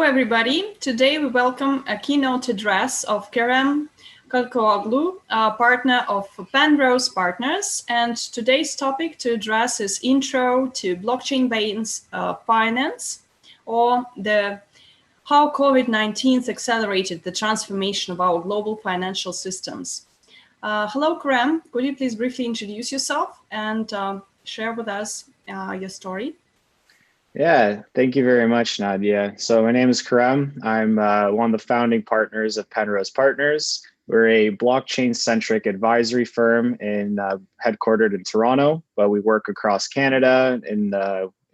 Hello, everybody. Today we welcome a keynote address of Kerem Kolcuoglu, partner of Penrose Partners. And today's topic to address is Intro to Blockchain-Based Finance, or how COVID-19 accelerated the transformation of our global financial systems. Hello, Kerem. Could you please briefly introduce yourself and share with us your story? Yeah, thank you very much, Nadia. So my name is Kerem. I'm one of the founding partners of Penrose Partners. We're a blockchain-centric advisory firm headquartered in Toronto, but we work across Canada, in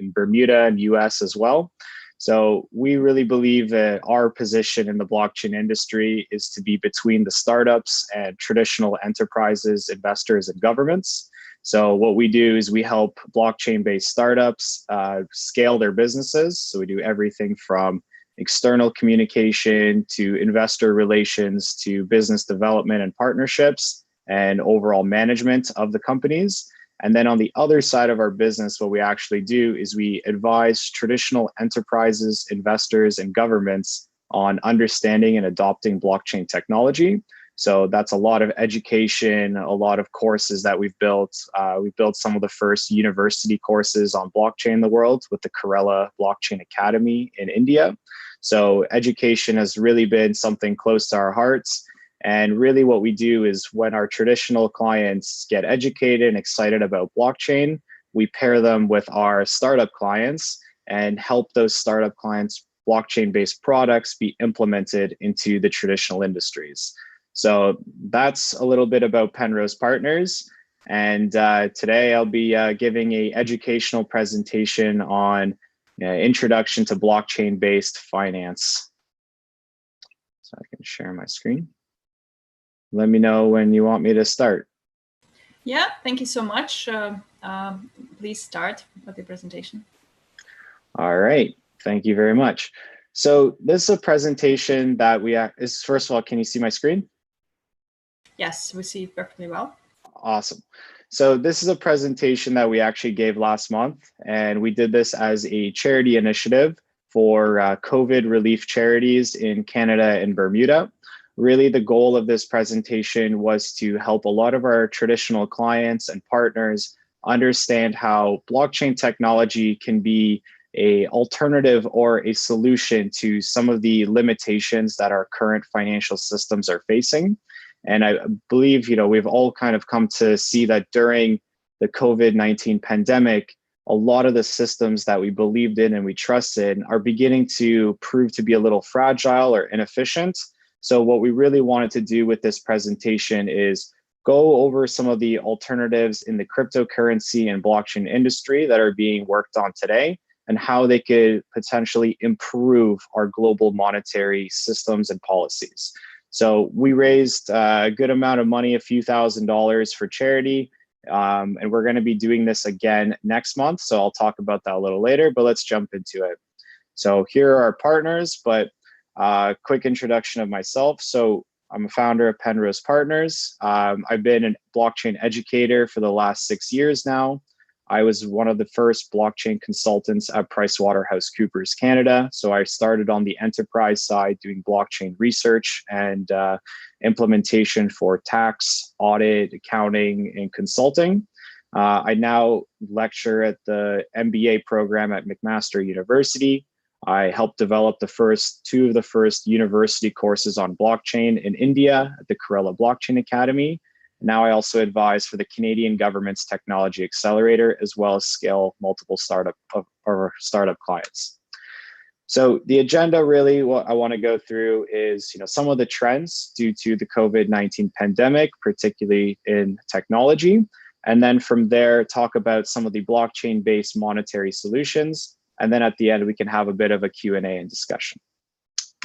Bermuda and US as well. So we really believe that our position in the blockchain industry is to be between the startups and traditional enterprises, investors, and governments. So what we do is we help blockchain-based startups scale their businesses. So we do everything from external communication to investor relations to business development and partnerships and overall management of the companies. And then on the other side of our business, what we actually do is we advise traditional enterprises, investors, and governments on understanding and adopting blockchain technology. So that's a lot of education, a lot of courses that we've built. We've built some of the first university courses on blockchain in the world with the Kerala Blockchain Academy in India. So education has really been something close to our hearts. And really what we do is when our traditional clients get educated and excited about blockchain, we pair them with our startup clients and help those startup clients' blockchain-based products be implemented into the traditional industries. So that's a little bit about Penrose Partners. And today I'll be giving an educational presentation on introduction to blockchain-based finance. So I can share my screen. Let me know when you want me to start. Yeah, thank you so much. Please start with the presentation. All right, thank you very much. So this is a presentation that first of all, can you see my screen? Yes, we see it perfectly well. Awesome. So this is a presentation that we actually gave last month, and we did this as a charity initiative for COVID relief charities in Canada and Bermuda. Really, the goal of this presentation was to help a lot of our traditional clients and partners understand how blockchain technology can be an alternative or a solution to some of the limitations that our current financial systems are facing. And I believe, we've all kind of come to see that during the COVID-19 pandemic, a lot of the systems that we believed in and we trusted are beginning to prove to be a little fragile or inefficient. So what we really wanted to do with this presentation is go over some of the alternatives in the cryptocurrency and blockchain industry that are being worked on today and how they could potentially improve our global monetary systems and policies. So we raised a good amount of money, a few $1,000s for charity, and we're going to be doing this again next month. So I'll talk about that a little later, but let's jump into it. So here are our partners, but quick introduction of myself. So I'm a founder of Penrose Partners. I've been a blockchain educator for the last 6 years now. I was one of the first blockchain consultants at PricewaterhouseCoopers Canada. So I started on the enterprise side doing blockchain research and implementation for tax, audit, accounting, and consulting. I now lecture at the MBA program at McMaster University. I helped develop two of the first university courses on blockchain in India at the Kerala Blockchain Academy. Now I also advise for the Canadian government's technology accelerator, as well as scale multiple startup clients. So the agenda, really, what I want to go through is some of the trends due to the COVID-19 pandemic, particularly in technology. And then from there, talk about some of the blockchain-based monetary solutions. And then at the end, we can have a bit of a Q&A and discussion.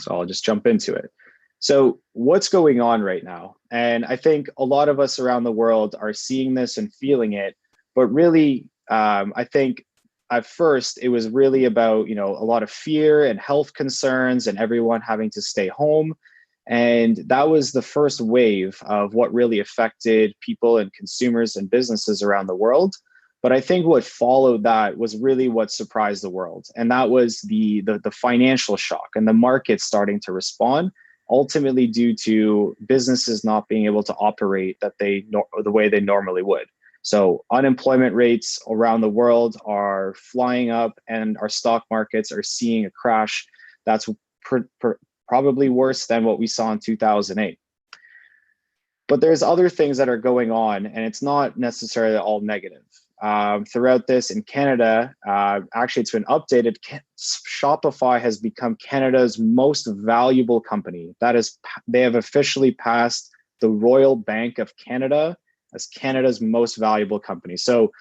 So I'll just jump into it. So what's going on right now? And I think a lot of us around the world are seeing this and feeling it, but really, I think at first it was really about, a lot of fear and health concerns and everyone having to stay home. And that was the first wave of what really affected people and consumers and businesses around the world. But I think what followed that was really what surprised the world. And that was the financial shock and the market starting to respond, ultimately due to businesses not being able to operate the way they normally would. So unemployment rates around the world are flying up, and our stock markets are seeing a crash that's probably worse than what we saw in 2008. But there's other things that are going on, and it's not necessarily all negative. Throughout this in Canada, actually it's been updated. Shopify has become Canada's most valuable company. That is, they have officially passed the Royal Bank of Canada as Canada's most valuable company. So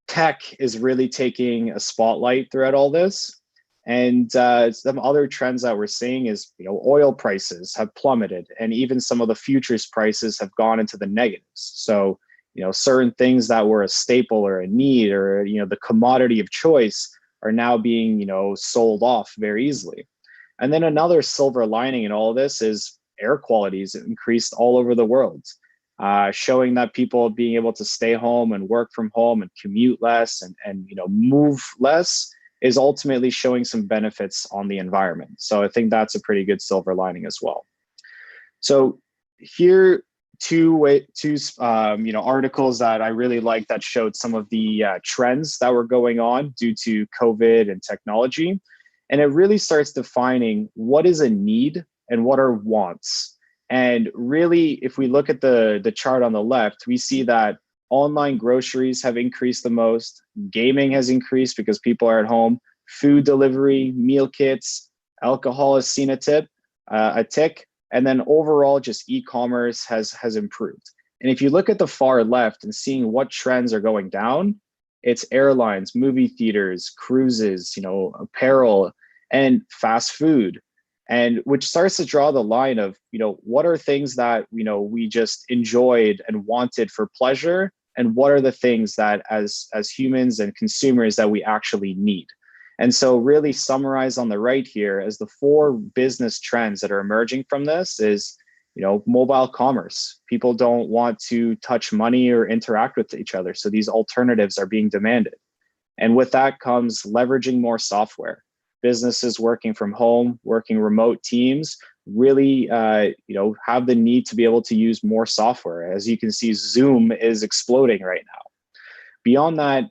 tech is really taking a spotlight throughout all this. And some other trends that we're seeing is, oil prices have plummeted, and even some of the futures prices have gone into the negatives. So, certain things that were a staple or a need or, the commodity of choice are now being, sold off very easily. And then another silver lining in all of this is air quality has increased all over the world, showing that people being able to stay home and work from home and commute less and move less is ultimately showing some benefits on the environment. So I think that's a pretty good silver lining as well. So here, two articles that I really like that showed some of the trends that were going on due to COVID and technology. And it really starts defining what is a need and what are wants. And really, if we look at the chart on the left, we see that online groceries have increased the most, gaming has increased because people are at home, food delivery, meal kits, alcohol has seen a tick, and then overall just e-commerce has improved. And if you look at the far left and seeing what trends are going down, it's airlines, movie theaters, cruises, apparel, and fast food. And which starts to draw the line of, what are things that, we just enjoyed and wanted for pleasure, and what are the things that as humans and consumers that we actually need. And so really summarized on the right here as the 4 business trends that are emerging from this is, mobile commerce. People don't want to touch money or interact with each other. So these alternatives are being demanded. And with that comes leveraging more software. Businesses working from home, working remote teams, really have the need to be able to use more software. As you can see, Zoom is exploding right now. Beyond that,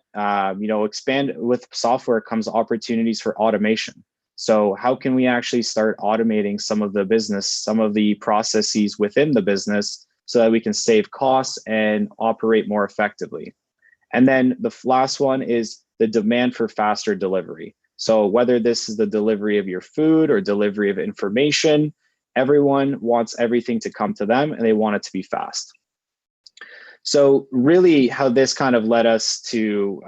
expand with software comes opportunities for automation. So how can we actually start automating some of the business, some of the processes within the business so that we can save costs and operate more effectively? And then the last one is the demand for faster delivery. So whether this is the delivery of your food or delivery of information, everyone wants everything to come to them and they want it to be fast. So really how this kind of led us to,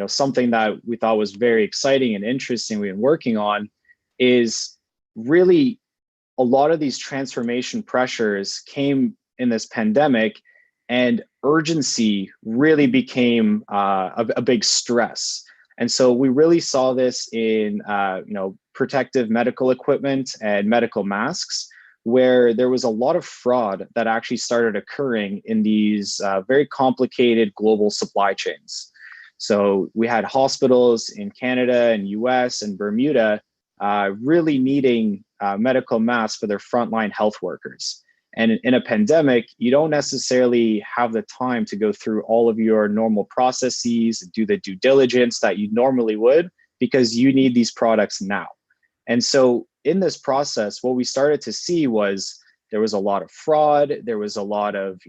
something that we thought was very exciting and interesting we've been working on is really a lot of these transformation pressures came in this pandemic, and urgency really became a big stress. And so we really saw this in, protective medical equipment and medical masks, where there was a lot of fraud that actually started occurring in these very complicated global supply chains. So we had hospitals in Canada and US and Bermuda really needing medical masks for their frontline health workers. And in a pandemic, you don't necessarily have the time to go through all of your normal processes, do the due diligence that you normally would, because you need these products now. And so in this process, what we started to see was there was a lot of fraud. There was a lot of,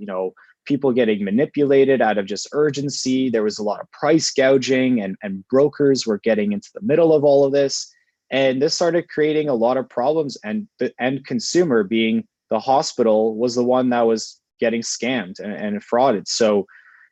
people getting manipulated out of just urgency. There was a lot of price gouging, and brokers were getting into the middle of all of this. And this started creating a lot of problems, and the end consumer, being the hospital, was the one that was getting scammed and frauded. So,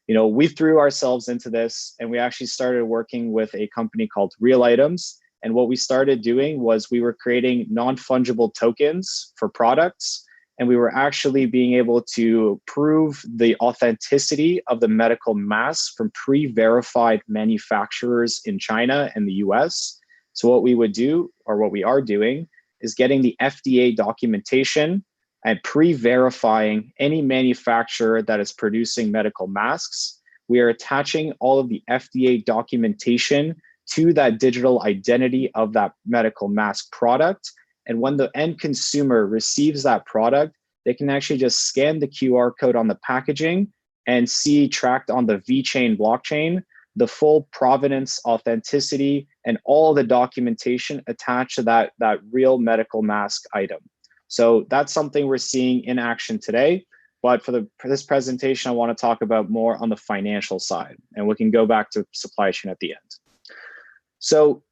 we threw ourselves into this, and we actually started working with a company called Real Items. And what we started doing was we were creating non-fungible tokens for products, and we were actually being able to prove the authenticity of the medical masks from pre-verified manufacturers in China and the US. So what we would do, or what we are doing, is getting the FDA documentation and pre-verifying any manufacturer that is producing medical masks. we are attaching all of the FDA documentation to that digital identity of that medical mask product. And when the end consumer receives that product, they can actually just scan the QR code on the packaging and see tracked on the VeChain blockchain the full provenance, authenticity, and all the documentation attached to that real medical mask item. So that's something we're seeing in action today. But for this presentation, I want to talk about more on the financial side, and we can go back to supply chain at the end. So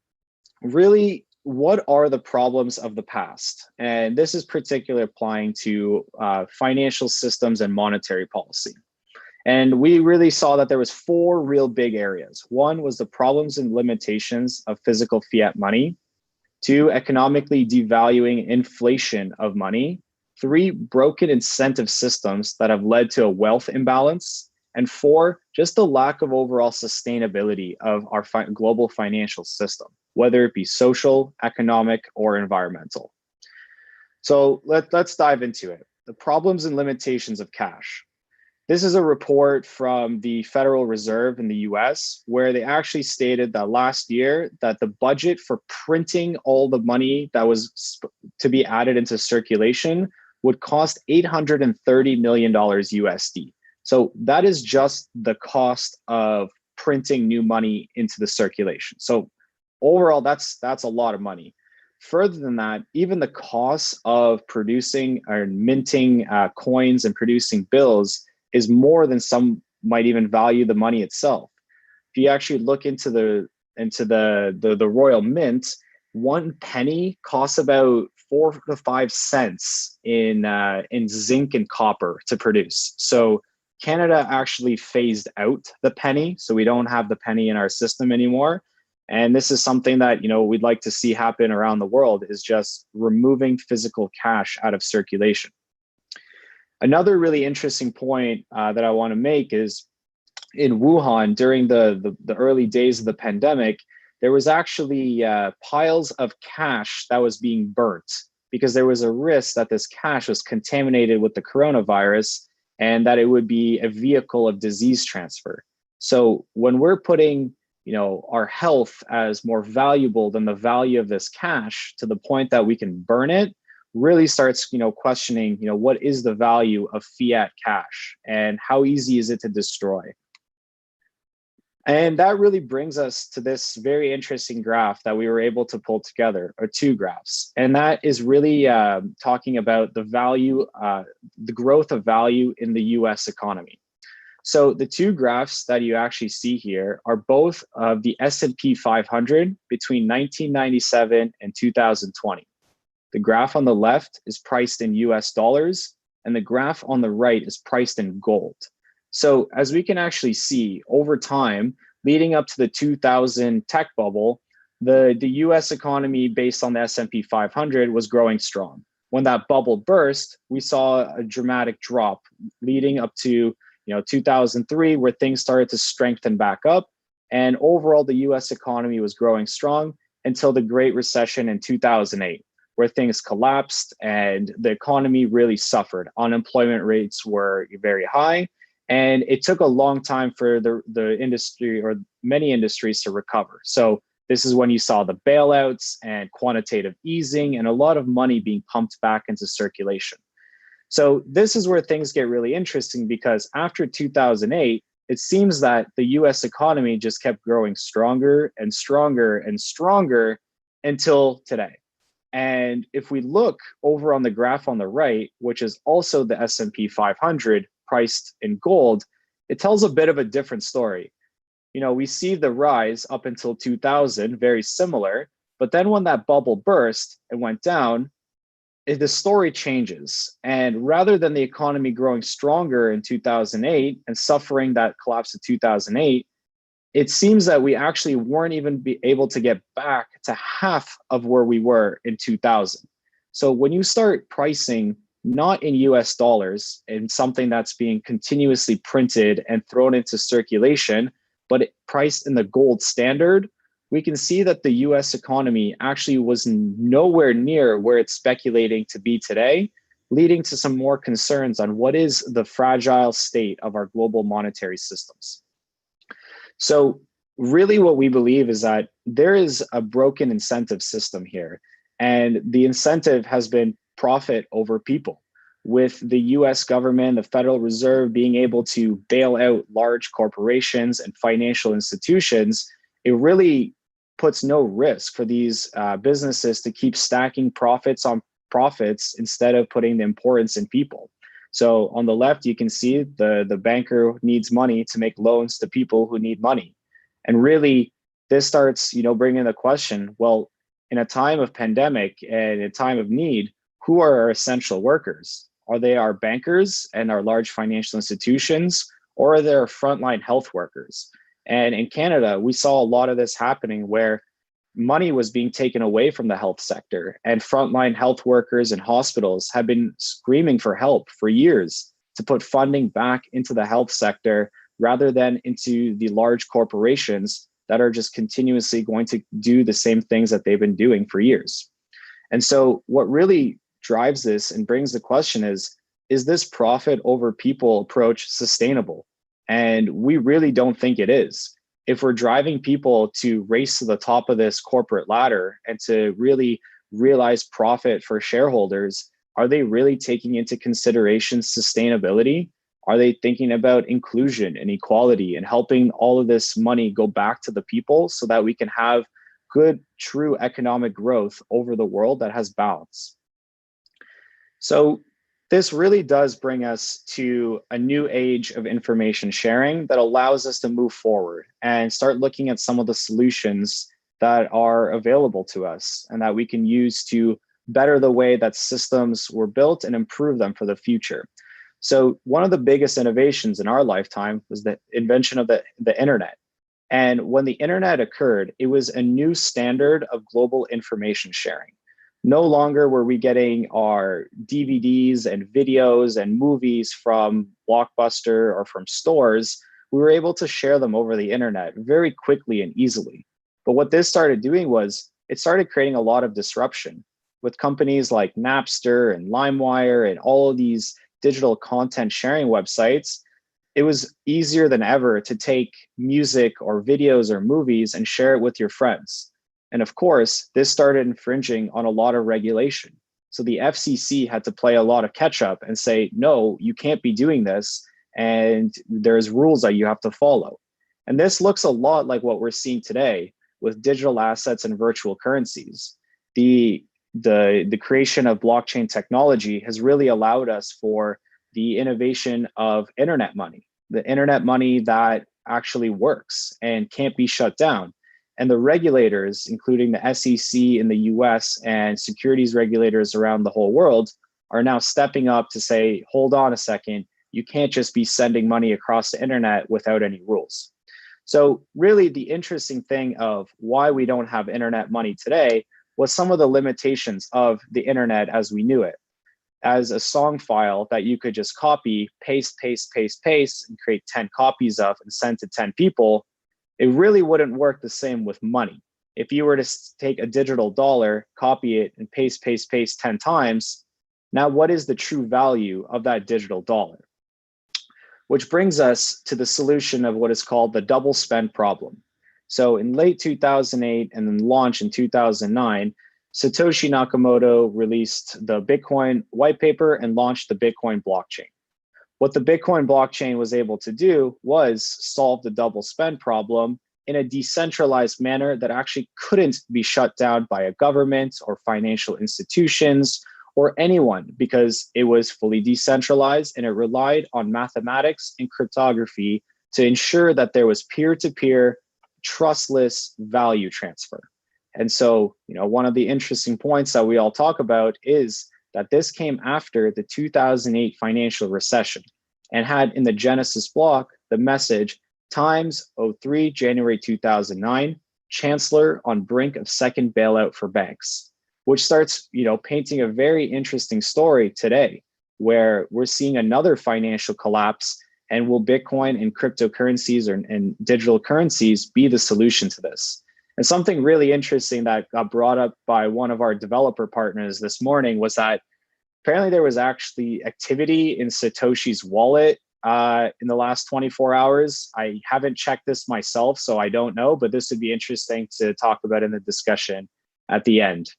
really, what are the problems of the past? And this is particularly applying to financial systems and monetary policy. And we really saw that there was 4 real big areas. 1 was the problems and limitations of physical fiat money. 2, economically devaluing inflation of money. 3, broken incentive systems that have led to a wealth imbalance. And 4, just the lack of overall sustainability of our global financial system, whether it be social, economic, or environmental. So let's dive into it. The problems and limitations of cash. This is a report from the Federal Reserve in the US, where they actually stated that last year that the budget for printing all the money that was to be added into circulation would cost $830 million USD. So that is just the cost of printing new money into the circulation. So overall, that's a lot of money. Further than that, even the cost of producing or minting coins and producing bills is more than some might even value the money itself. If you actually look into the Royal Mint, 1 penny costs about 4 to 5 cents in zinc and copper to produce. So Canada actually phased out the penny, so we don't have the penny in our system anymore. And this is something that we'd like to see happen around the world, is just removing physical cash out of circulation. Another really interesting point that I want to make is in Wuhan during the early days of the pandemic, there was actually piles of cash that was being burnt because there was a risk that this cash was contaminated with the coronavirus and that it would be a vehicle of disease transfer. So when we're putting our health as more valuable than the value of this cash to the point that we can burn it, really starts questioning what is the value of fiat cash and how easy is it to destroy. And that really brings us to this very interesting graph that we were able to pull together, or 2 graphs, and that is really talking about the value, the growth of value in the US economy. So the 2 graphs that you actually see here are both of the S&P 500 between 1997 and 2020. The graph on the left is priced in US dollars, and the graph on the right is priced in gold. So as we can actually see over time, leading up to the 2000 tech bubble, the US economy based on the S&P 500 was growing strong. When that bubble burst, we saw a dramatic drop leading up to 2003, where things started to strengthen back up. And overall, the US economy was growing strong until the Great Recession in 2008. Where things collapsed and the economy really suffered. Unemployment rates were very high, and it took a long time for the industry or many industries to recover. So this is when you saw the bailouts and quantitative easing and a lot of money being pumped back into circulation. So this is where things get really interesting, because after 2008, it seems that the US economy just kept growing stronger and stronger and stronger until today. And if we look over on the graph on the right, which is also the S&P 500 priced in gold, it tells a bit of a different story. We see the rise up until 2000, very similar, but then when that bubble burst and went down, the story changes. And rather than the economy growing stronger in 2008 and suffering that collapse of 2008, it seems that we actually weren't even able to get back to half of where we were in 2000. So when you start pricing not in US dollars in something that's being continuously printed and thrown into circulation, but priced in the gold standard, we can see that the US economy actually was nowhere near where it's speculating to be today, leading to some more concerns on what is the fragile state of our global monetary systems. So really what we believe is that there is a broken incentive system here. And the incentive has been profit over people. With the US government, the Federal Reserve being able to bail out large corporations and financial institutions, it really puts no risk for these businesses to keep stacking profits on profits instead of putting the importance in people. So on the left, you can see the banker needs money to make loans to people who need money. And really, this starts, bringing the question, well, in a time of pandemic and a time of need, who are our essential workers? Are they our bankers and our large financial institutions, or are they our frontline health workers? And in Canada, we saw a lot of this happening where money was being taken away from the health sector, and frontline health workers and hospitals have been screaming for help for years to put funding back into the health sector rather than into the large corporations that are just continuously going to do the same things that they've been doing for years. And so what really drives this and brings the question is this profit over people approach sustainable? And we really don't think it is. If we're driving people to race to the top of this corporate ladder and to really realize profit for shareholders, are they really taking into consideration sustainability? Are they thinking about inclusion and equality and helping all of this money go back to the people so that we can have good, true economic growth over the world that has balance? So this really does bring us to a new age of information sharing that allows us to move forward and start looking at some of the solutions that are available to us and that we can use to better the way that systems were built and improve them for the future. So one of the biggest innovations in our lifetime was the invention of the internet. And when the internet occurred, it was a new standard of global information sharing. No longer were we getting our DVDs and videos and movies from Blockbuster or from stores. We were able to share them over the internet very quickly and easily. But what this started doing was it started creating a lot of disruption with companies like Napster and LimeWire and all of these digital content sharing websites. It was easier than ever to take music or videos or movies and share it with your friends. And of course, this started infringing on a lot of regulation. So the FCC had to play a lot of catch up and say, no, you can't be doing this. And there's rules that you have to follow. And this looks a lot like what we're seeing today with digital assets and virtual currencies. The creation of blockchain technology has really allowed us for the innovation of internet money, the internet money that actually works and can't be shut down. And the regulators, including the SEC in the US and securities regulators around the whole world, are now stepping up to say, hold on a second, you can't just be sending money across the internet without any rules. So really the interesting thing of why we don't have internet money today was some of the limitations of the internet as we knew it. As a song file that you could just copy, paste, and create 10 copies of and send to 10 people, it really wouldn't work the same with money. If you were to take a digital dollar, copy it, and paste 10 times, now what is the true value of that digital dollar? Which brings us to the solution of what is called the double spend problem. So in late 2008 and then launch in 2009, Satoshi Nakamoto released the Bitcoin white paper and launched the Bitcoin blockchain. What the Bitcoin blockchain was able to do was solve the double spend problem in a decentralized manner that actually couldn't be shut down by a government or financial institutions or anyone, because it was fully decentralized and it relied on mathematics and cryptography to ensure that there was peer-to-peer trustless value transfer. And so, one of the interesting points that we all talk about is that this came after the 2008 financial recession and had in the Genesis block the message, Times 03, January 2009, Chancellor on brink of second bailout for banks, which starts, painting a very interesting story today where we're seeing another financial collapse. And will Bitcoin and cryptocurrencies and digital currencies be the solution to this? And something really interesting that got brought up by one of our developer partners this morning was that apparently there was actually activity in Satoshi's wallet in the last 24 hours. I haven't checked this myself, so I don't know, but this would be interesting to talk about in the discussion at the end.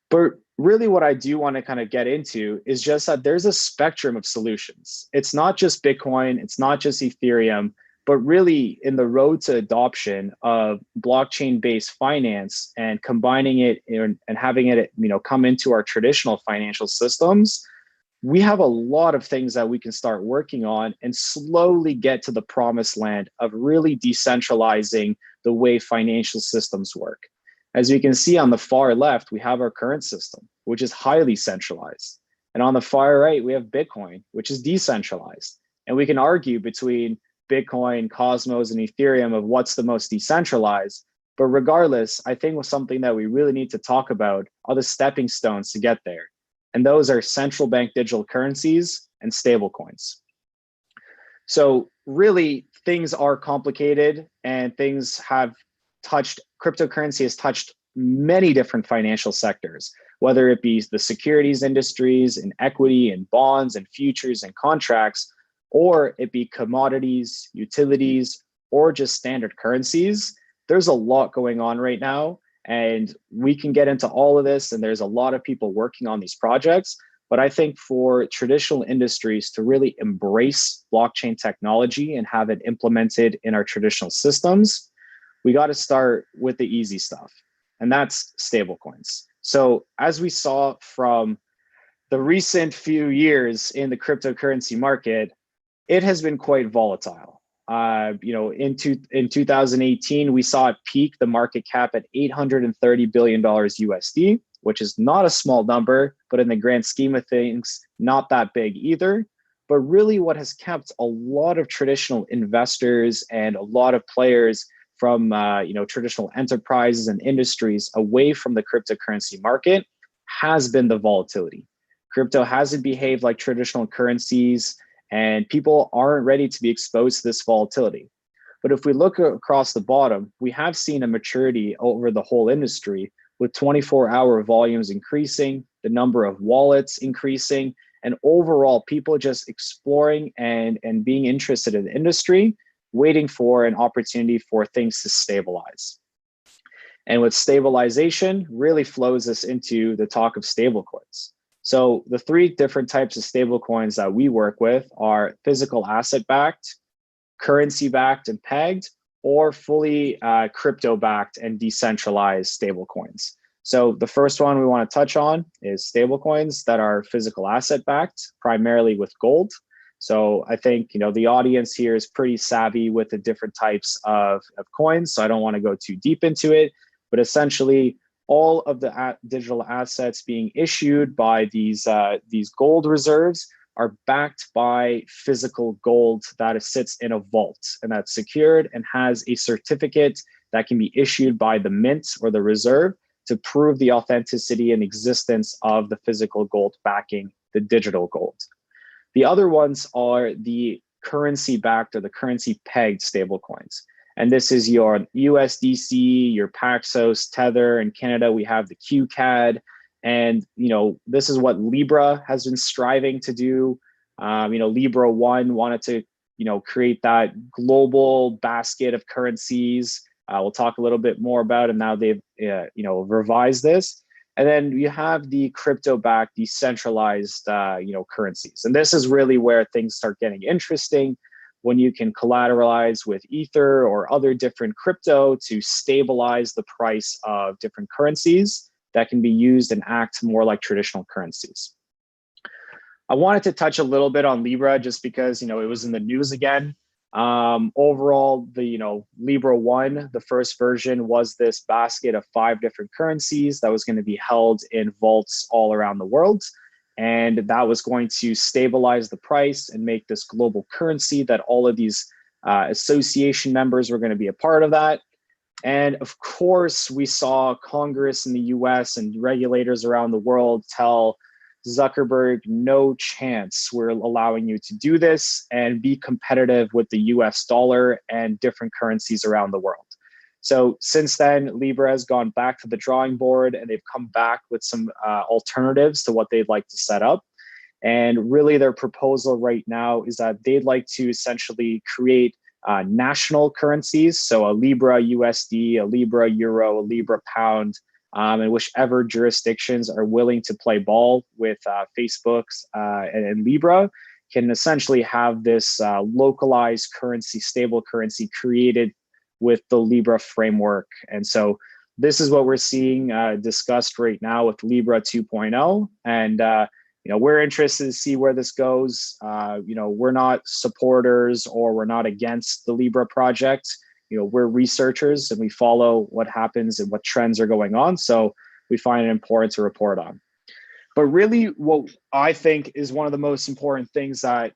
But really what I do want to kind of get into is just that there's a spectrum of solutions. It's not just Bitcoin, it's not just Ethereum, but really in the road to adoption of blockchain-based finance and combining it and having it, come into our traditional financial systems, we have a lot of things that we can start working on and slowly get to the promised land of really decentralizing the way financial systems work. As you can see on the far left, we have our current system, which is highly centralized. And on the far right, we have Bitcoin, which is decentralized. And we can argue between Bitcoin, Cosmos, and Ethereum of what's the most decentralized. But regardless, I think something that we really need to talk about are the stepping stones to get there. And those are central bank digital currencies and stablecoins. So really, things are complicated and things have cryptocurrency has touched many different financial sectors, whether it be the securities industries and equity and bonds and futures and contracts, or it be commodities, utilities, or just standard currencies. There's a lot going on right now, and we can get into all of this, and there's a lot of people working on these projects. But I think for traditional industries to really embrace blockchain technology and have it implemented in our traditional systems, we got to start with the easy stuff, and that's stablecoins. So as we saw from the recent few years in the cryptocurrency market, it has been quite volatile. In 2018, we saw it peak the market cap at $830 billion USD, which is not a small number, but in the grand scheme of things, not that big either. But really what has kept a lot of traditional investors and a lot of players from traditional enterprises and industries away from the cryptocurrency market has been the volatility. Crypto hasn't behaved like traditional currencies, and people aren't ready to be exposed to this volatility. But if we look across the bottom, we have seen a maturity over the whole industry, with 24-hour volumes increasing, the number of wallets increasing, and overall people just exploring and being interested in the industry, waiting for an opportunity for things to stabilize. And with stabilization really flows us into the talk of stablecoins. So the three different types of stablecoins that we work with are physical asset-backed, currency-backed and pegged, or fully crypto-backed and decentralized stablecoins. So the first one we want to touch on is stablecoins that are physical asset-backed, primarily with gold. So I think the audience here is pretty savvy with the different types of coins, so I don't want to go too deep into it. But essentially, all of the digital assets being issued by these gold reserves are backed by physical gold that sits in a vault, and that's secured and has a certificate that can be issued by the mint or the reserve to prove the authenticity and existence of the physical gold backing the digital gold. The other ones are the currency-backed or the currency-pegged stablecoins. And this is your USDC, your Paxos, Tether. In Canada, we have the QCAD. And this is what Libra has been striving to do. Libra 1 wanted to create that global basket of currencies. We'll talk a little bit more about it. Now they've revised this. And then you have the crypto-backed decentralized currencies. And this is really where things start getting interesting, when you can collateralize with Ether or other different crypto to stabilize the price of different currencies that can be used and act more like traditional currencies. I wanted to touch a little bit on Libra just because it was in the news again. Overall, the Libra 1, the first version, was this basket of 5 different currencies that was going to be held in vaults all around the world. And that was going to stabilize the price and make this global currency that all of these association members were going to be a part of that. And of course, we saw Congress in the US and regulators around the world tell Zuckerberg, no chance we're allowing you to do this and be competitive with the US dollar and different currencies around the world. So since then, Libra has gone back to the drawing board and they've come back with some alternatives to what they'd like to set up. And really their proposal right now is that they'd like to essentially create national currencies. So a Libra USD, a Libra Euro, a Libra Pound, and whichever jurisdictions are willing to play ball with Facebook's and Libra can essentially have this localized currency, stable currency created with the Libra framework. And so this is what we're seeing discussed right now with Libra 2.0. And we're interested to see where this goes. We're not supporters or we're not against the Libra project. We're researchers and we follow what happens and what trends are going on. So we find it important to report on. But really what I think is one of the most important things that,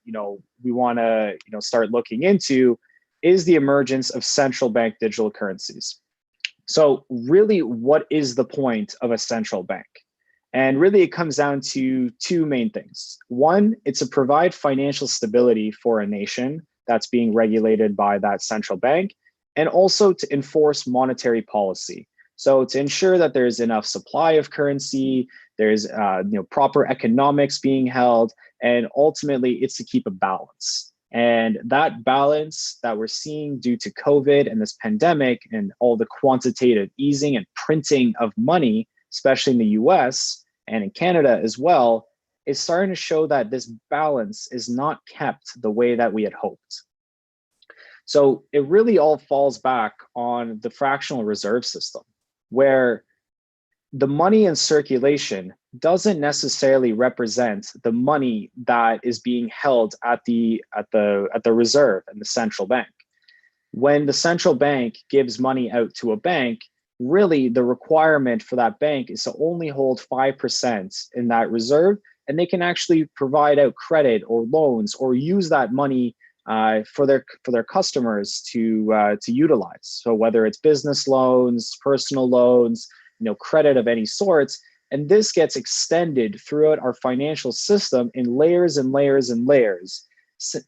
we want to, start looking into is the emergence of central bank digital currencies. So really, what is the point of a central bank? And really, it comes down to two main things. One, it's to provide financial stability for a nation that's being regulated by that central bank, and also to enforce monetary policy. So to ensure that there's enough supply of currency, there's proper economics being held, and ultimately it's to keep a balance. And that balance that we're seeing due to COVID and this pandemic and all the quantitative easing and printing of money, especially in the US and in Canada as well, is starting to show that this balance is not kept the way that we had hoped. So it really all falls back on the fractional reserve system, where the money in circulation doesn't necessarily represent the money that is being held at the reserve and the central bank. When the central bank gives money out to a bank, really the requirement for that bank is to only hold 5% in that reserve, and they can actually provide out credit or loans or use that money for their customers to utilize. So whether it's business loans, personal loans, credit of any sorts, and this gets extended throughout our financial system in layers and layers and layers,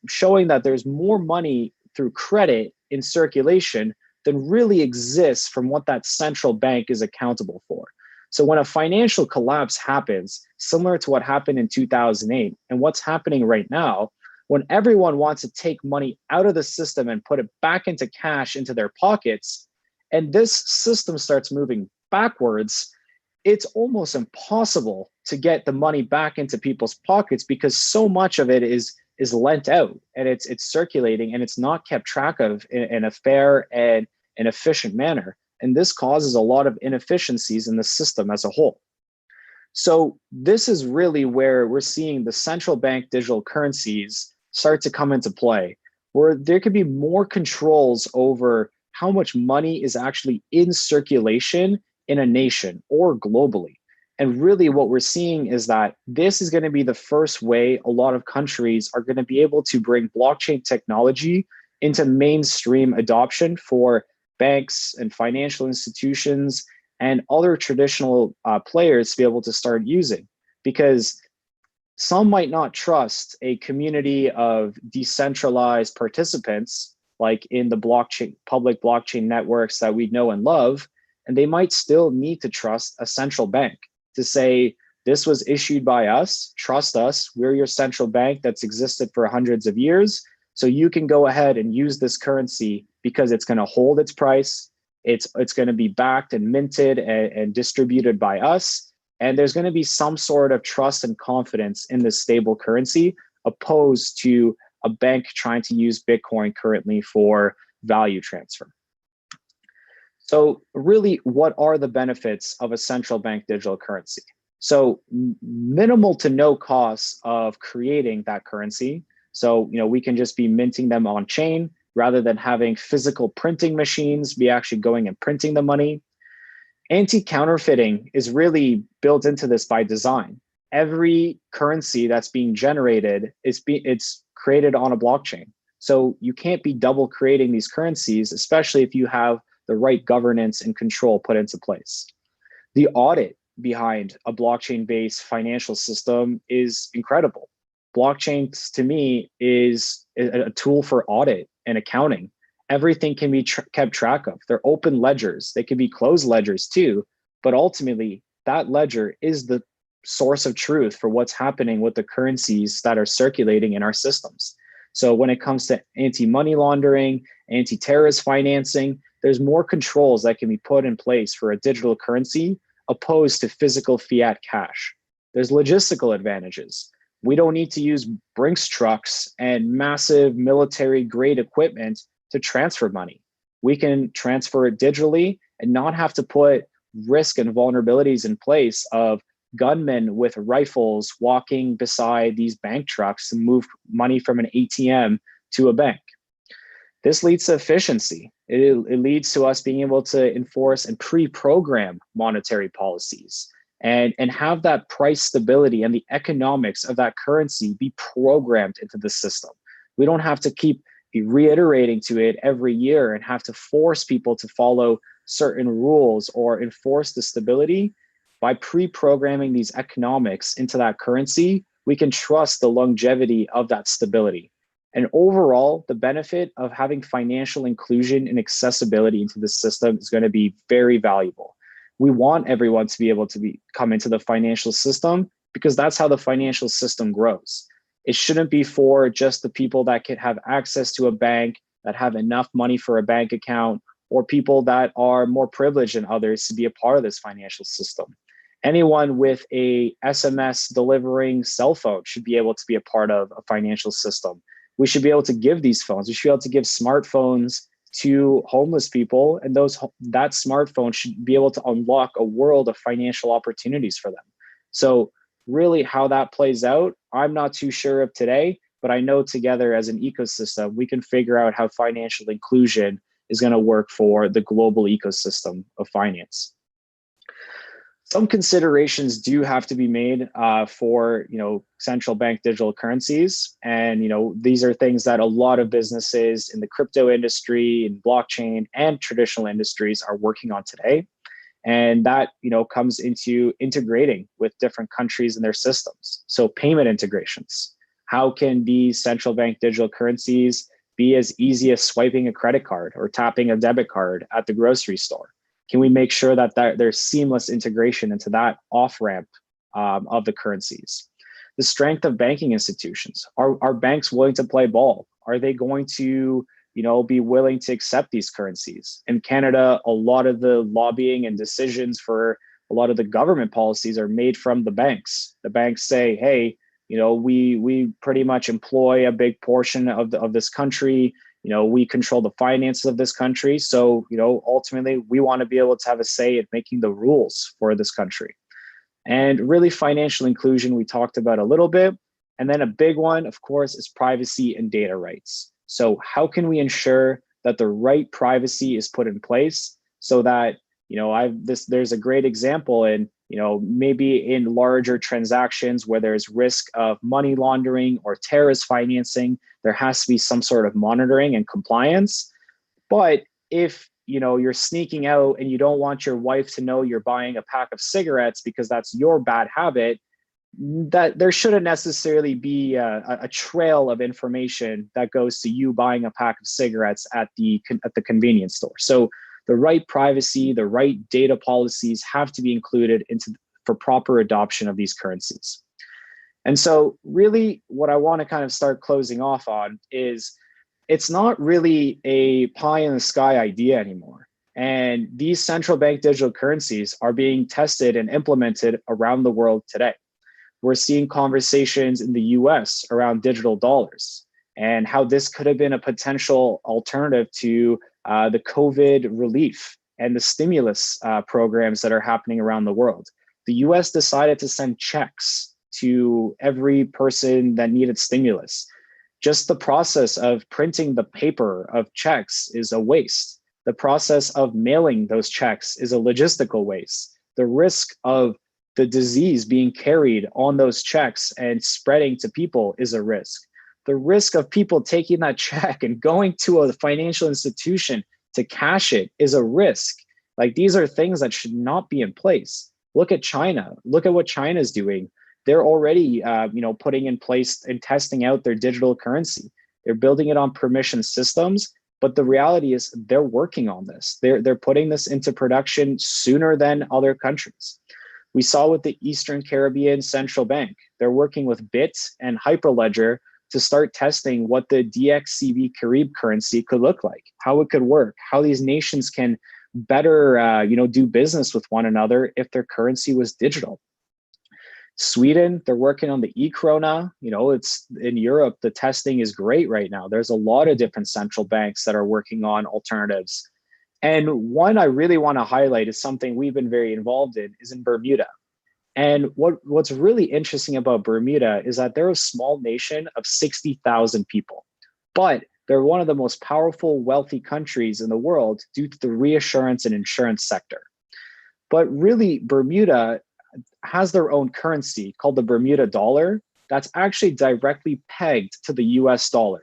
showing that there's more money through credit in circulation than really exists from what that central bank is accountable for. So when a financial collapse happens, similar to what happened in 2008 and what's happening right now, when everyone wants to take money out of the system and put it back into cash into their pockets, and this system starts moving backwards, it's almost impossible to get the money back into people's pockets because so much of it is lent out and it's circulating and it's not kept track of in a fair and an efficient manner. And this causes a lot of inefficiencies in the system as a whole. So this is really where we're seeing the central bank digital currencies start to come into play, where there could be more controls over how much money is actually in circulation in a nation or globally. And really what we're seeing is that this is going to be the first way a lot of countries are going to be able to bring blockchain technology into mainstream adoption for banks and financial institutions and other traditional players to be able to start using. Because some might not trust a community of decentralized participants, like in the blockchain, public blockchain networks that we know and love, and they might still need to trust a central bank to say, this was issued by us, trust us, we're your central bank that's existed for hundreds of years, so you can go ahead and use this currency because it's going to hold its price, it's going to be backed and minted and distributed by us, and there's going to be some sort of trust and confidence in this stable currency, opposed to a bank trying to use Bitcoin currently for value transfer. So really, what are the benefits of a central bank digital currency? So minimal to no costs of creating that currency. So we can just be minting them on chain rather than having physical printing machines be actually going and printing the money. Anti-counterfeiting is really built into this by design. Every currency that's being generated it's created on a blockchain. So you can't be double creating these currencies, especially if you have the right governance and control put into place. The audit behind a blockchain-based financial system is incredible. Blockchain, to me, is a tool for audit and accounting. Everything can be kept track of. They're open ledgers. They can be closed ledgers too, but ultimately that ledger is the source of truth for what's happening with the currencies that are circulating in our systems. So when it comes to anti-money laundering, anti-terrorist financing, there's more controls that can be put in place for a digital currency opposed to physical fiat cash. There's logistical advantages. We don't need to use Brinks trucks and massive military grade equipment to transfer money. We can transfer it digitally and not have to put risk and vulnerabilities in place of gunmen with rifles walking beside these bank trucks to move money from an ATM to a bank. This leads to efficiency. It leads to us being able to enforce and pre-program monetary policies and have that price stability and the economics of that currency be programmed into the system. We don't have to keep reiterating to it every year and have to force people to follow certain rules or enforce the stability. By pre-programming these economics into that currency, we can trust the longevity of that stability. And overall, the benefit of having financial inclusion and accessibility into the system is going to be very valuable. We want everyone to be able to come into the financial system because that's how the financial system grows. It shouldn't be for just the people that can have access to a bank, that have enough money for a bank account, or people that are more privileged than others to be a part of this financial system. Anyone with a SMS delivering cell phone should be able to be a part of a financial system. We should be able to give these phones. We should be able to give smartphones to homeless people, and that smartphone should be able to unlock a world of financial opportunities for them. So really how that plays out, I'm not too sure of today, but I know together as an ecosystem, we can figure out how financial inclusion is going to work for the global ecosystem of finance. Some considerations do have to be made for central bank digital currencies, and these are things that a lot of businesses in the crypto industry, in blockchain, and traditional industries are working on today. And that comes into integrating with different countries and their systems. So payment integrations. How can these central bank digital currencies be as easy as swiping a credit card or tapping a debit card at the grocery store? Can we make sure that there's seamless integration into that off-ramp of the currencies? The strength of banking institutions. Are banks willing to play ball? Are they going to be willing to accept these currencies? In Canada, a lot of the lobbying and decisions for a lot of the government policies are made from the banks. The banks say, hey, we pretty much employ a big portion of this country. We control the finances of this country. So, ultimately, we want to be able to have a say in making the rules for this country. And really, financial inclusion, we talked about a little bit. And then a big one, of course, is privacy and data rights. So how can we ensure that the right privacy is put in place so that, there's a great example in, maybe in larger transactions where there's risk of money laundering or terrorist financing, there has to be some sort of monitoring and compliance. But if, you're sneaking out and you don't want your wife to know you're buying a pack of cigarettes because that's your bad habit, that there shouldn't necessarily be a trail of information that goes to you buying a pack of cigarettes at the convenience store. So the right privacy, the right data policies have to be included for proper adoption of these currencies. And so really what I want to kind of start closing off on is it's not really a pie in the sky idea anymore. And these central bank digital currencies are being tested and implemented around the world today. We're seeing conversations in the US around digital dollars and how this could have been a potential alternative to the COVID relief and the stimulus programs that are happening around the world. The US decided to send checks to every person that needed stimulus. Just the process of printing the paper of checks is a waste. The process of mailing those checks is a logistical waste. The risk of the disease being carried on those checks and spreading to people is a risk. The risk of people taking that check and going to a financial institution to cash it is a risk. Like, these are things that should not be in place. Look at China. Look at what China's doing. They're already, putting in place and testing out their digital currency. They're building it on permission systems, but the reality is they're working on this. They're putting this into production sooner than other countries. We saw with the Eastern Caribbean Central Bank, they're working with BIT and Hyperledger to start testing what the DXCB Carib currency could look like, how it could work, how these nations can better do business with one another if their currency was digital. Sweden, they're working on the e-krona. It's in Europe, the testing is great right now. There's a lot of different central banks that are working on alternatives. And one I really want to highlight is something we've been very involved in, is in Bermuda. And what's really interesting about Bermuda is that they're a small nation of 60,000 people, but they're one of the most powerful, wealthy countries in the world due to the reassurance and insurance sector. But really, Bermuda has their own currency called the Bermuda dollar that's actually directly pegged to the US dollar,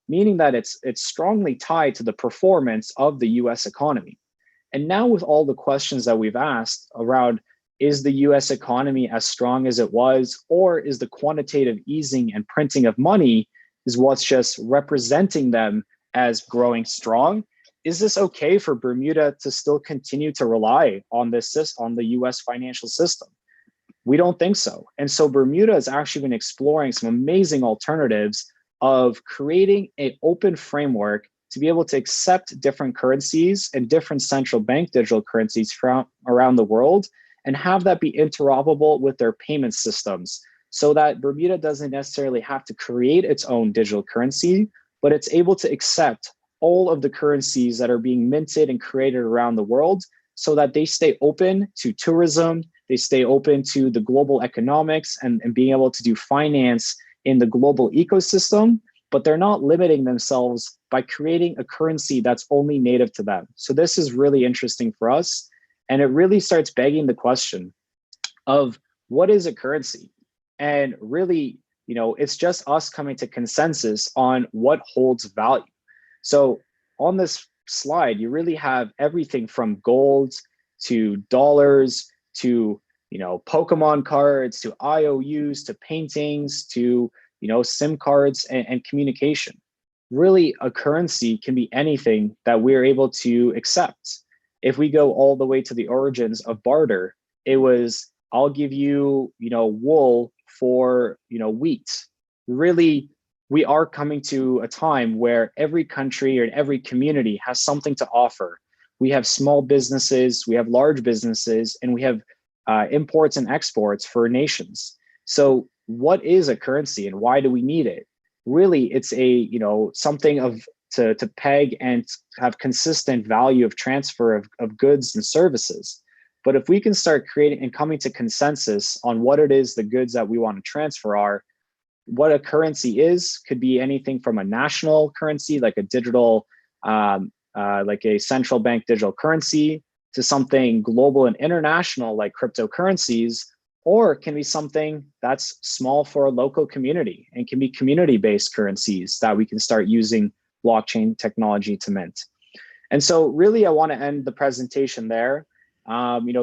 meaning that it's strongly tied to the performance of the US economy. And now with all the questions that we've asked around, is the US economy as strong as it was, or is the quantitative easing and printing of money is what's just representing them as growing strong? Is this okay for Bermuda to still continue to rely on on the US financial system? We don't think so. And so Bermuda has actually been exploring some amazing alternatives of creating an open framework to be able to accept different currencies and different central bank digital currencies from around the world, and have that be interoperable with their payment systems, so that Bermuda doesn't necessarily have to create its own digital currency, but it's able to accept all of the currencies that are being minted and created around the world, so that they stay open to tourism, they stay open to the global economics and being able to do finance in the global ecosystem, but they're not limiting themselves by creating a currency that's only native to them. So this is really interesting for us. And it really starts begging the question of, what is a currency? And really, it's just us coming to consensus on what holds value. So on this slide, you really have everything from gold to dollars to Pokemon cards to IOUs to paintings to SIM cards and communication. Really, a currency can be anything that we're able to accept. If we go all the way to the origins of barter, it was, I'll give you, wool for, wheat. Really, we are coming to a time where every country or every community has something to offer. We have small businesses, we have large businesses, and we have imports and exports for nations. So what is a currency and why do we need it? Really, it's a, something to peg and have consistent value of transfer of goods and services. But if we can start creating and coming to consensus on what it is the goods that we want to transfer are, what a currency is could be anything from a national currency, like a digital, like a central bank digital currency, to something global and international like cryptocurrencies, or it can be something that's small for a local community and can be community-based currencies that we can start using blockchain technology to mint. And so really, I want to end the presentation there.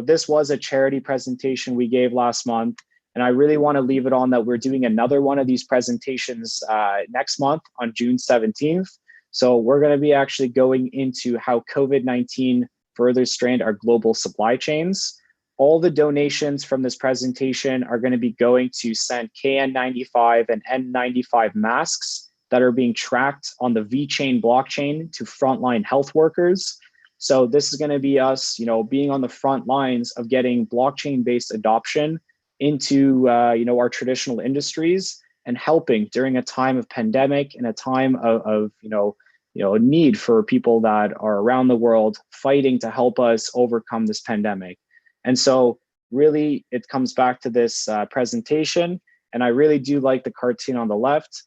This was a charity presentation we gave last month, and I really want to leave it on that we're doing another one of these presentations next month on June 17th. So we're going to be actually going into how COVID-19 further strained our global supply chains. All the donations from this presentation are going to be going to send KN95 and N95 masks that are being tracked on the VeChain blockchain to frontline health workers. So this is going to be us, being on the front lines of getting blockchain-based adoption into, our traditional industries, and helping during a time of pandemic and a time of a need for people that are around the world fighting to help us overcome this pandemic. And so really, it comes back to this presentation. And I really do like the cartoon on the left.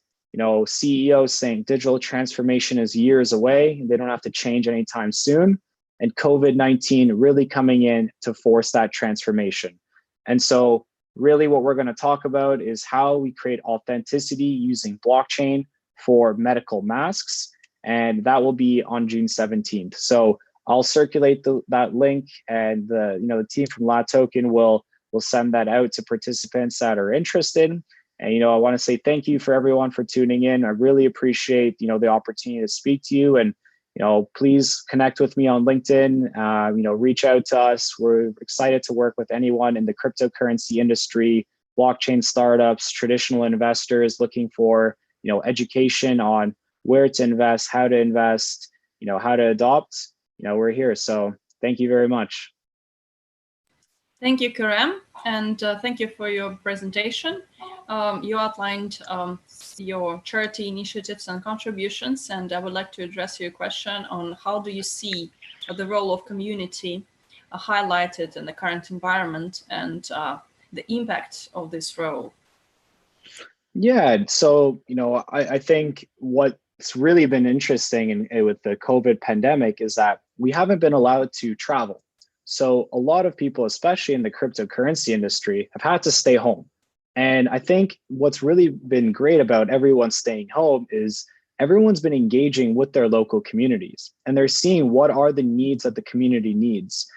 CEOs saying digital transformation is years away. They don't have to change anytime soon. And COVID-19 really coming in to force that transformation. And so really what we're going to talk about is how we create authenticity using blockchain for medical masks. And that will be on June 17th. So I'll circulate that link, and the team from LAToken will send that out to participants that are interested. And I want to say thank you for everyone for tuning in. I really appreciate the opportunity to speak to you, and please connect with me on LinkedIn. Reach out to us. We're excited to work with anyone in the cryptocurrency industry, blockchain startups, traditional investors looking for, education on where to invest, how to invest, how to adopt. We're here. So thank you very much. Thank you, Kerem, and thank you for your presentation. You outlined your charity initiatives and contributions, and I would like to address your question on how do you see the role of community highlighted in the current environment and the impact of this role? Yeah, so, I think what's really been interesting with the COVID pandemic is that we haven't been allowed to travel. So a lot of people, especially in the cryptocurrency industry, have had to stay home. And I think what's really been great about everyone staying home is everyone's been engaging with their local communities and they're seeing what are the needs that the community needs.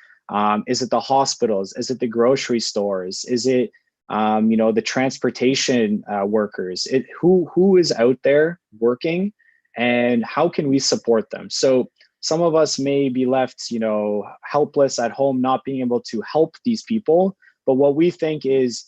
Is it the hospitals? Is it the grocery stores? Is it the transportation workers? Who is out there working and how can we support them? So some of us may be left, helpless at home, not being able to help these people. But what we think is,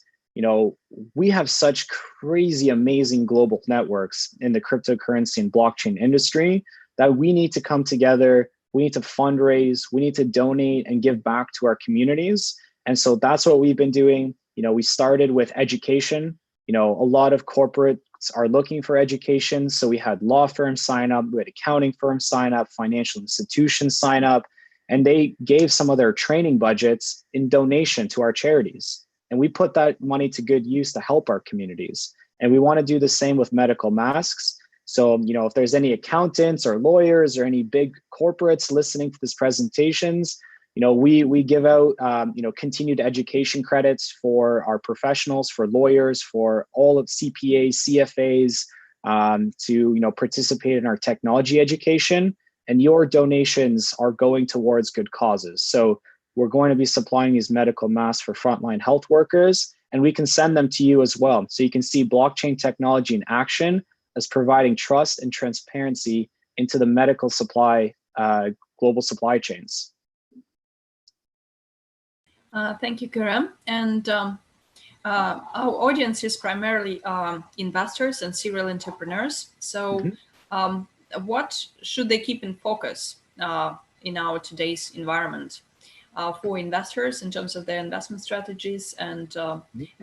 we have such crazy, amazing global networks in the cryptocurrency and blockchain industry that we need to come together. We need to fundraise. We need to donate and give back to our communities. And so that's what we've been doing. We started with education. A lot of corporates are looking for education. So we had law firms sign up, we had accounting firms sign up, financial institutions sign up, and they gave some of their training budgets in donation to our charities. And we put that money to good use to help our communities. And we want to do the same with medical masks. So, if there's any accountants or lawyers or any big corporates listening to this presentations, we give out, continued education credits for our professionals, for lawyers, for all of CPAs, CFAs, to, participate in our technology education. And your donations are going towards good causes. So we're going to be supplying these medical masks for frontline health workers, and we can send them to you as well. So you can see blockchain technology in action as providing trust and transparency into the medical supply, global supply chains. Thank you, Kerem. And our audience is primarily investors and serial entrepreneurs. So what should they keep in focus in our today's environment for investors in terms of their investment strategies and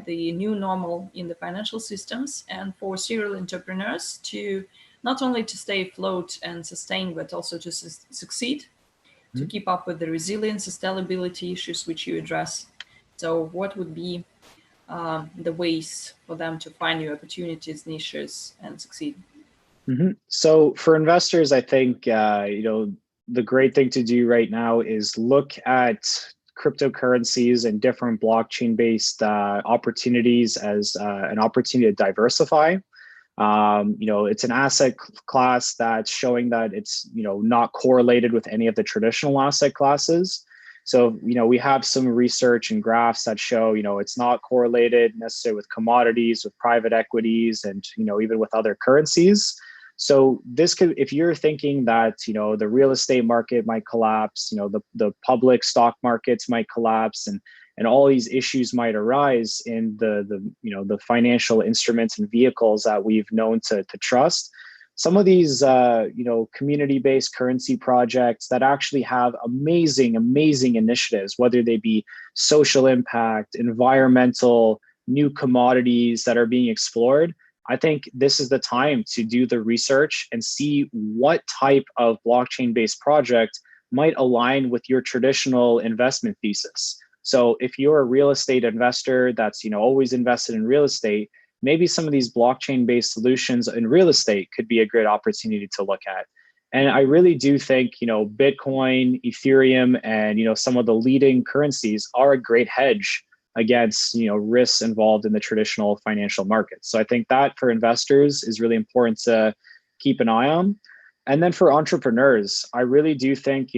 the new normal in the financial systems, and for serial entrepreneurs to not only to stay afloat and sustain, but also to succeed, to keep up with the resilience, sustainability issues which you address. So what would be the ways for them to find new opportunities, niches, and succeed? So for investors, I think, the great thing to do right now is look at cryptocurrencies and different blockchain-based opportunities as an opportunity to diversify. It's an asset class that's showing that it's, not correlated with any of the traditional asset classes. So, we have some research and graphs that show, it's not correlated necessarily with commodities, with private equities, and, even with other currencies. So this could, if you're thinking that, the real estate market might collapse, the public stock markets might collapse, and all these issues might arise in the financial instruments and vehicles that we've known to trust. Some of these, community-based currency projects that actually have amazing initiatives, whether they be social impact, environmental, new commodities that are being explored. I think this is the time to do the research and see what type of blockchain-based project might align with your traditional investment thesis. So if you're a real estate investor that's, always invested in real estate, maybe some of these blockchain-based solutions in real estate could be a great opportunity to look at. And I really do think, Bitcoin, Ethereum, and, some of the leading currencies are a great hedge against, risks involved in the traditional financial markets. So I think that for investors is really important to keep an eye on. And then for entrepreneurs, I really do think,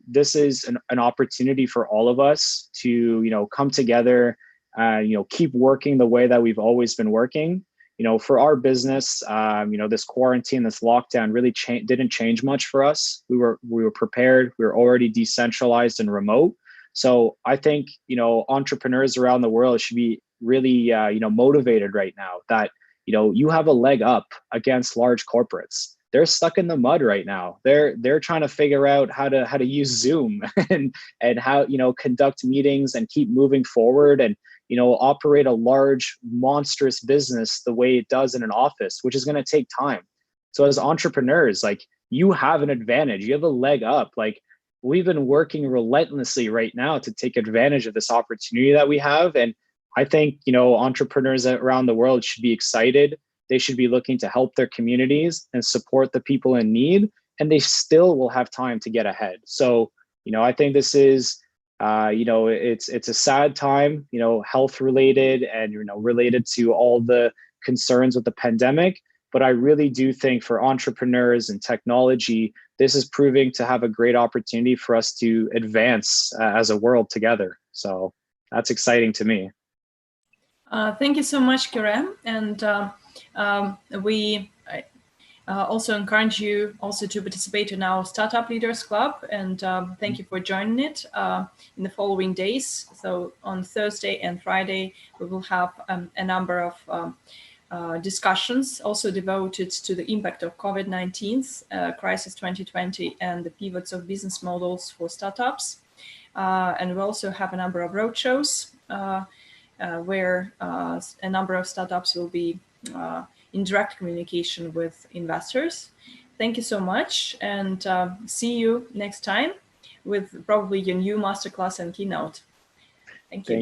this is an opportunity for all of us to, come together, keep working the way that we've always been working. for our business, this quarantine, this lockdown really didn't change much for us. We were prepared. We were already decentralized and remote. So I think, entrepreneurs around the world should be really, motivated right now that, you have a leg up against large corporates. They're stuck in the mud right now. They're trying to figure out how to use Zoom and how, conduct meetings and keep moving forward and, operate a large, monstrous business the way it does in an office, which is going to take time. So as entrepreneurs, like, you have an advantage. You have a leg up. Like, we've been working relentlessly right now to take advantage of this opportunity that we have. And I think, entrepreneurs around the world should be excited. They should be looking to help their communities and support the people in need, and they still will have time to get ahead. So, I think this is, it's a sad time, health related and, related to all the concerns with the pandemic. But I really do think for entrepreneurs and technology, this is proving to have a great opportunity for us to advance as a world together. So that's exciting to me. Thank you so much, Kerem. And we also encourage you also to participate in our Startup Leaders Club. And thank you for joining it in the following days. So on Thursday and Friday, we will have a number of discussions also devoted to the impact of COVID-19 crisis 2020 and the pivots of business models for startups. And we also have a number of roadshows where a number of startups will be in direct communication with investors. Thank you so much, and see you next time with probably your new masterclass and keynote. Thank you.